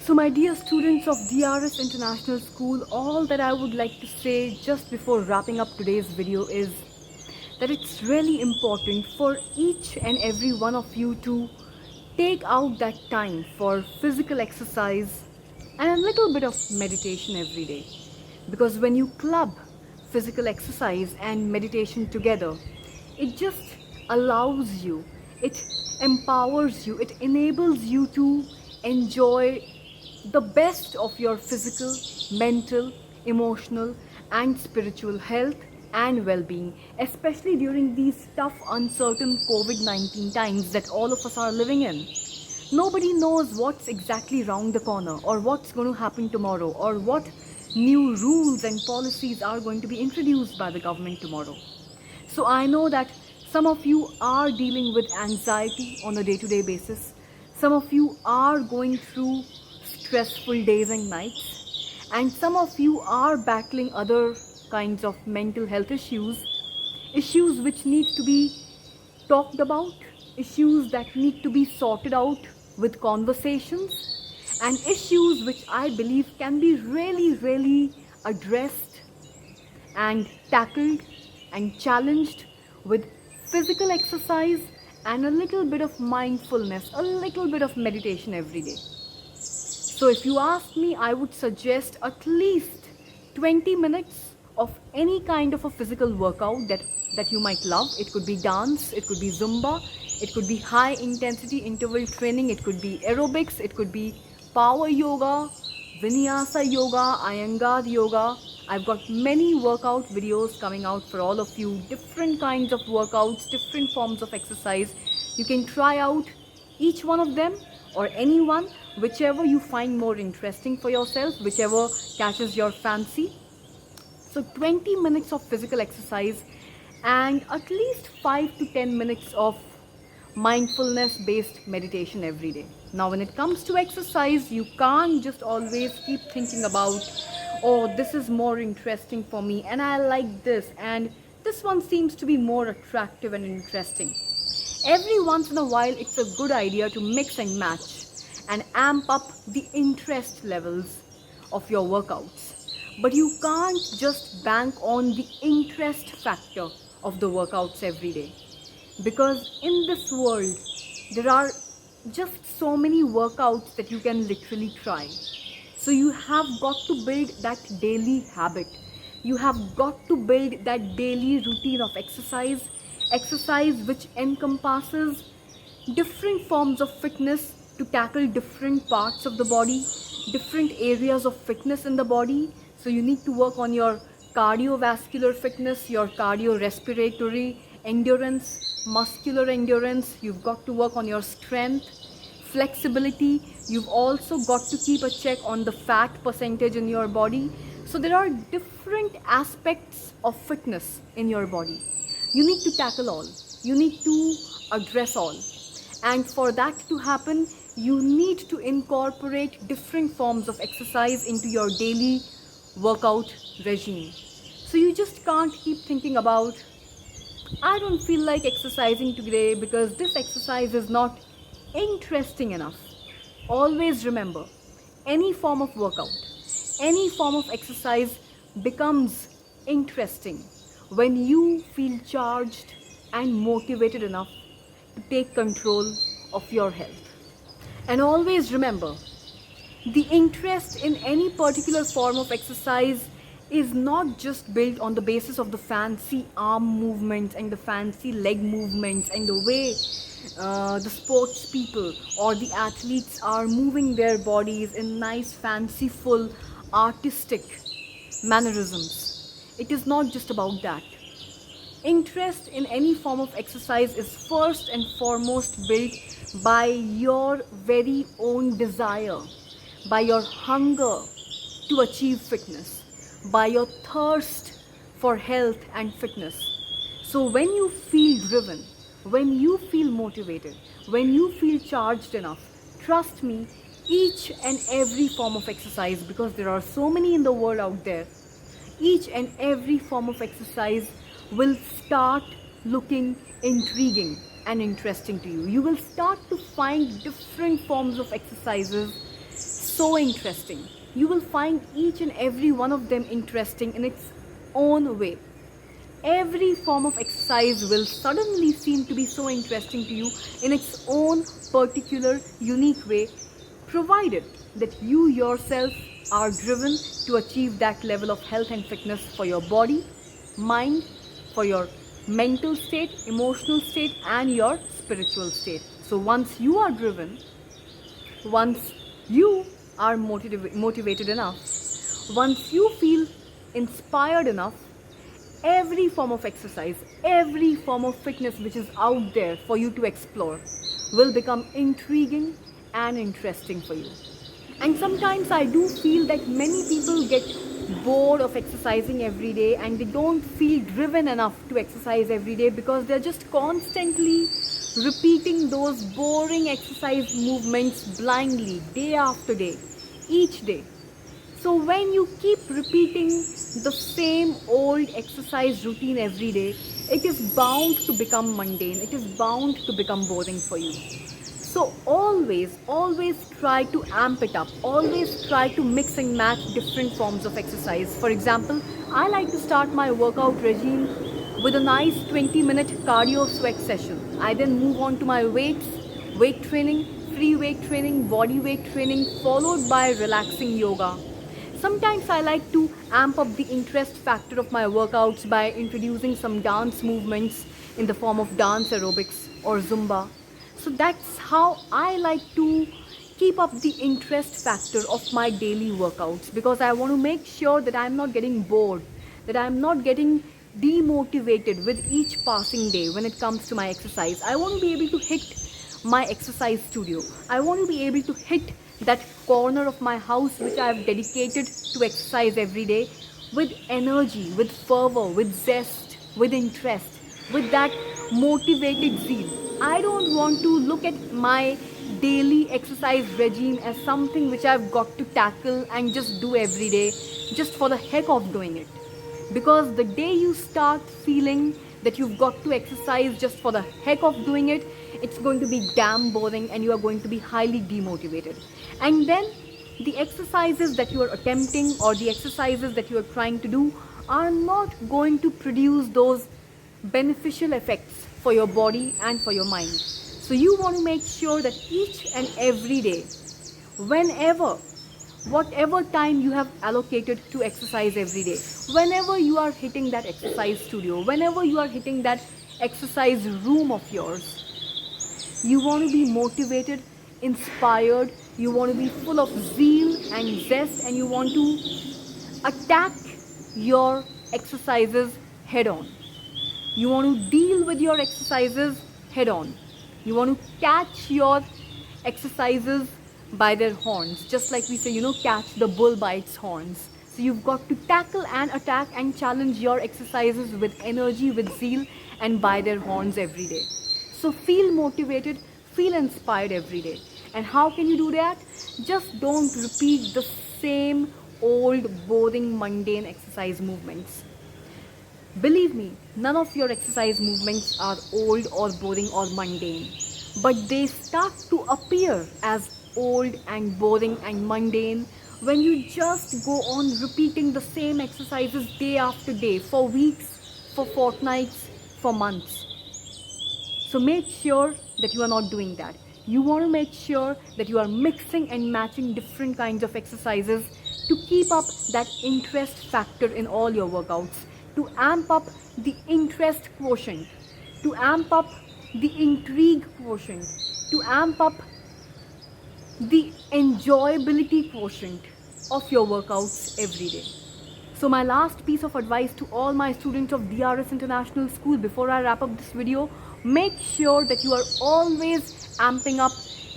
So my dear students of DRS International School, all that I would like to say just before wrapping up today's video is that it's really important for each and every one of you to take out that time for physical exercise and a little bit of meditation every day. Because when you club physical exercise and meditation together, it just allows you, it empowers you, it enables you to enjoy the best of your physical, mental, emotional, and spiritual health and well-being, especially during these tough, uncertain COVID-19 times that all of us are living in. Nobody knows what's exactly round the corner, or what's going to happen tomorrow, or what new rules and policies are going to be introduced by the government tomorrow. So I know that some of you are dealing with anxiety on a day-to-day basis. Some of you are going through stressful days and nights, and some of you are battling other kinds of mental health issues which need to be talked about, issues that need to be sorted out with conversations, and issues which I believe can be really addressed and tackled and challenged with physical exercise and a little bit of mindfulness, a little bit of meditation every day. So if you ask me, I would suggest at least 20 minutes of any kind of a physical workout that you might love. It could be dance, it could be Zumba, it could be high intensity interval training, it could be aerobics, it could be power yoga, vinyasa yoga, Iyengar yoga. I've got many workout videos coming out for all of you, different kinds of workouts, different forms of exercise. You can try out each one of them or any one, whichever you find more interesting for yourself, whichever catches your fancy. So 20 minutes of physical exercise and at least 5 to 10 minutes of mindfulness based meditation every day. Now when it comes to exercise, you can't just always keep thinking about, oh, this is more interesting for me and I like this and this one seems to be more attractive and interesting. Every once in a while, it's a good idea to mix and match and amp up the interest levels of your workouts. But you can't just bank on the interest factor of the workouts every day. Because in this world, there are just so many workouts that you can literally try. So you have got to build that daily habit. You have got to build that daily routine of exercise which encompasses different forms of fitness to tackle different parts of the body, different areas of fitness in the body. So you need to work on your cardiovascular fitness, your cardiorespiratory endurance, muscular endurance. You've got to work on your strength, flexibility. You've also got to keep a check on the fat percentage in your body. So there are different aspects of fitness in your body. You need to tackle all. You need to address all. And for that to happen, you need to incorporate different forms of exercise into your daily workout regime. So you just can't keep thinking about, I don't feel like exercising today because this exercise is not interesting enough. Always remember, any form of workout, any form of exercise becomes interesting when you feel charged and motivated enough to take control of your health. And always remember, the interest in any particular form of exercise is not just built on the basis of the fancy arm movements and the fancy leg movements and the way the sports people or the athletes are moving their bodies in nice, fanciful, artistic mannerisms. It is not just about that. Interest in any form of exercise is first and foremost built by your very own desire, by your hunger to achieve fitness, by your thirst for health and fitness. So when you feel driven, when you feel motivated, when you feel charged enough, trust me, each and every form of exercise, because there are so many in the world out there, each and every form of exercise will start looking intriguing and interesting to you. You will start to find different forms of exercises so interesting. You will find each and every one of them interesting in its own way. Every form of exercise will suddenly seem to be so interesting to you in its own particular, unique way, provided that you yourself are driven to achieve that level of health and fitness for your body, mind, for your mental state, emotional state, and your spiritual state. So once you are driven, once you are motivated enough, once you feel inspired enough, every form of exercise, every form of fitness which is out there for you to explore will become intriguing and interesting for you. And sometimes I do feel that many people get bored of exercising every day and they don't feel driven enough to exercise every day because they're just constantly repeating those boring exercise movements blindly, day after day, each day. So when you keep repeating the same old exercise routine every day, it is bound to become mundane. It is bound to become boring for you. So always try to amp it up. Always try to mix and match different forms of exercise. For example, I like to start my workout regime with a nice 20-minute cardio sweat session. I then move on to my weight training, free weight training, body weight training, followed by relaxing yoga. Sometimes I like to amp up the interest factor of my workouts by introducing some dance movements in the form of dance aerobics or Zumba. So that's how I like to keep up the interest factor of my daily workouts, because I want to make sure that I'm not getting bored, that I'm not getting demotivated with each passing day when it comes to my exercise. I want to be able to hit my exercise studio. I want to be able to hit that corner of my house which I have dedicated to exercise every day with energy, with fervor, with zest, with interest, with that motivated zeal. I don't want to look at my daily exercise regime as something which I've got to tackle and just do every day just for the heck of doing it. Because the day you start feeling that you've got to exercise just for the heck of doing it, it's going to be damn boring and you are going to be highly demotivated. And then the exercises that you are attempting or the exercises that you are trying to do are not going to produce those beneficial effects for your body and for your mind. So you want to make sure that each and every day, whenever, whatever time you have allocated to exercise every day, whenever you are hitting that exercise studio, whenever you are hitting that exercise room of yours, you want to be motivated, inspired, you want to be full of zeal and zest, and you want to attack your exercises head on. You want to deal with your exercises head on. You want to catch your exercises by their horns. Just like we say, catch the bull by its horns. So you've got to tackle and attack and challenge your exercises with energy, with zeal, and by their horns every day. So feel motivated, feel inspired every day. And how can you do that? Just don't repeat the same old, boring, mundane exercise movements. Believe me, none of your exercise movements are old or boring or mundane, but they start to appear as old and boring and mundane when you just go on repeating the same exercises day after day for weeks, for fortnights, for months. So make sure that you are not doing that. You want to make sure that you are mixing and matching different kinds of exercises to keep up that interest factor in all your workouts, to amp up the interest quotient, to amp up the intrigue quotient, to amp up the enjoyability quotient of your workouts every day. So my last piece of advice to all my students of DRS International School before I wrap up this video, make sure that you are always amping up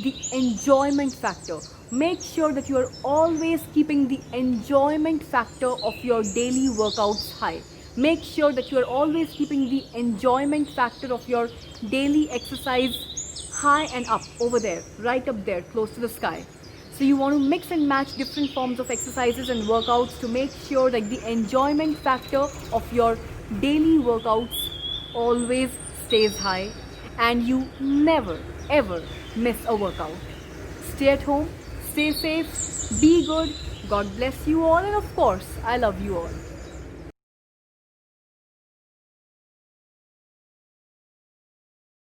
the enjoyment factor. Make sure that you are always keeping the enjoyment factor of your daily workouts high. Make sure that you are always keeping the enjoyment factor of your daily exercise high and up, over there, right up there, close to the sky. So you want to mix and match different forms of exercises and workouts to make sure that the enjoyment factor of your daily workouts always stays high and you never ever miss a workout. Stay at home, Stay safe, be good, God bless you all, and of course, I love you all.